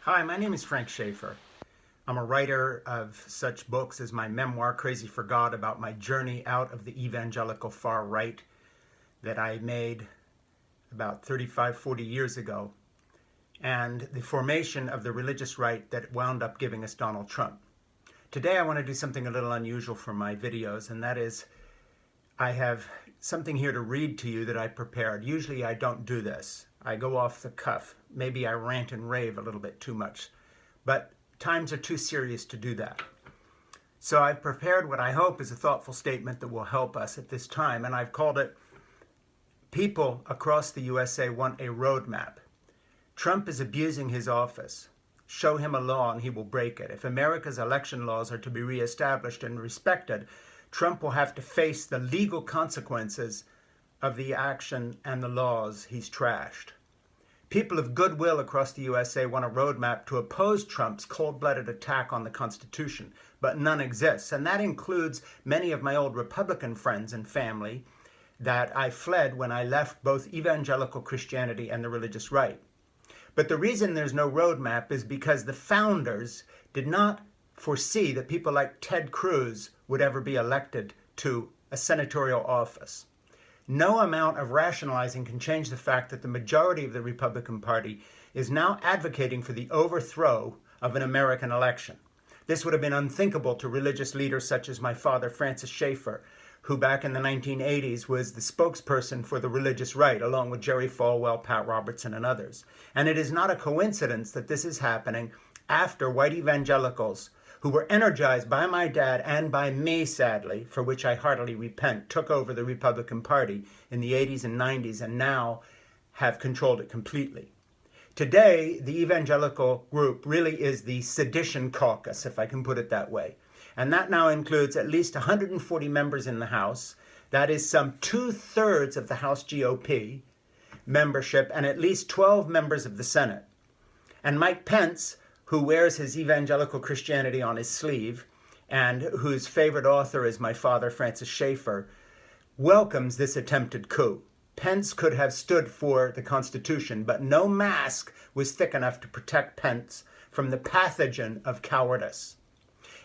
Hi, my name is Frank Schaefer. I'm a writer of such books as my memoir, Crazy for God, about my journey out of the evangelical far right that I made about 35, 40 years ago, and the formation of the religious right that wound up giving us Donald Trump. Today I want to do something a little unusual for my videos, and that is I have something here to read to you that I prepared. Usually I don't do this. I go off the cuff. Maybe I rant and rave a little bit too much, but times are too serious to do that. So I've prepared what I hope is a thoughtful statement that will help us at this time, and I've called it, People Across the USA Want a Roadmap. Trump is abusing his office. Show him a law and he will break it. If America's election laws are to be reestablished and respected, Trump will have to face the legal consequences of the action and the laws he's trashed. People of goodwill across the USA want a roadmap to oppose Trump's cold-blooded attack on the Constitution, but none exists. And that includes many of my old Republican friends and family that I fled when I left both evangelical Christianity and the religious right. But the reason there's no roadmap is because the founders did not foresee that people like Ted Cruz would ever be elected to a senatorial office. No amount of rationalizing can change the fact that the majority of the Republican Party is now advocating for the overthrow of an American election. This would have been unthinkable to religious leaders such as my father, Francis Schaeffer, who back in the 1980s was the spokesperson for the religious right, along with Jerry Falwell, Pat Robertson, and others. And it is not a coincidence that this is happening after white evangelicals, who were energized by my dad and by me, sadly, for which I heartily repent, took over the Republican Party in the 80s and 90s and now have controlled it completely. Today, the evangelical group really is the sedition caucus, if I can put it that way. And that now includes at least 140 members in the House. That is some 2/3 of the House GOP membership and at least 12 members of the Senate. And Mike Pence, who wears his evangelical Christianity on his sleeve and whose favorite author is my father, Francis Schaeffer, welcomes this attempted coup. Pence could have stood for the Constitution, but no mask was thick enough to protect Pence from the pathogen of cowardice.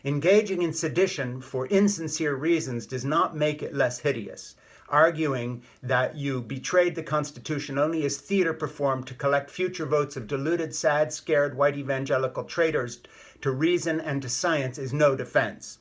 Engaging in sedition for insincere reasons does not make it less hideous. Arguing that you betrayed the Constitution only as theater performed to collect future votes of deluded, sad, scared white evangelical traitors to reason and to science is no defense.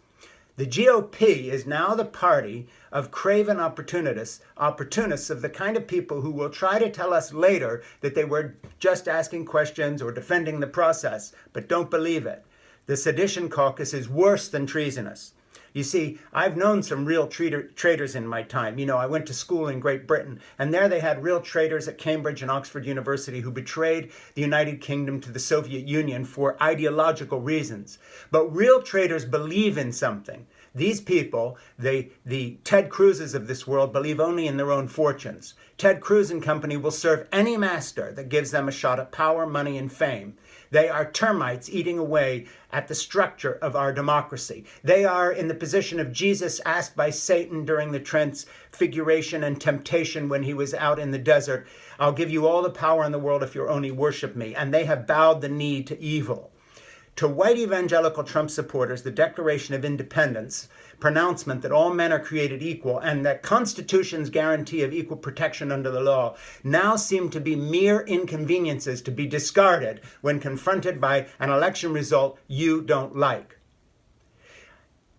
The GOP is now the party of craven opportunists of the kind of people who will try to tell us later that they were just asking questions or defending the process, but don't believe it. The sedition caucus is worse than treasonous. You see, I've known some real traitors in my time. You know, I went to school in Great Britain, and there they had real traitors at Cambridge and Oxford University who betrayed the United Kingdom to the Soviet Union for ideological reasons. But real traitors believe in something. These people, the Ted Cruzes of this world, believe only in their own fortunes. Ted Cruz and company will serve any master that gives them a shot at power, money, and fame. They are termites eating away at the structure of our democracy. They are in the position of Jesus asked by Satan during the transfiguration and temptation when he was out in the desert, I'll give you all the power in the world if you only worship me. And they have bowed the knee to evil. To white evangelical Trump supporters, the Declaration of Independence, pronouncement that all men are created equal and that Constitution's guarantee of equal protection under the law now seem to be mere inconveniences to be discarded when confronted by an election result you don't like.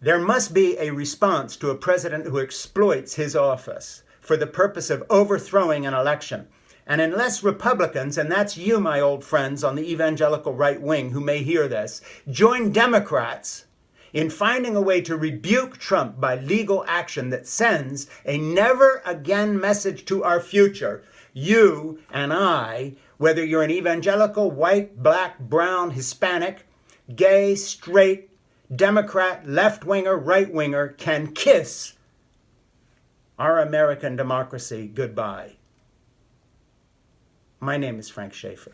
There must be a response to a president who exploits his office for the purpose of overthrowing an election. And unless Republicans, and that's you, my old friends on the evangelical right wing who may hear this, join Democrats in finding a way to rebuke Trump by legal action that sends a never again message to our future, you and I, whether you're an evangelical, white, black, brown, Hispanic, gay, straight, Democrat, left-winger, right-winger, can kiss our American democracy goodbye. My name is Frank Schaefer.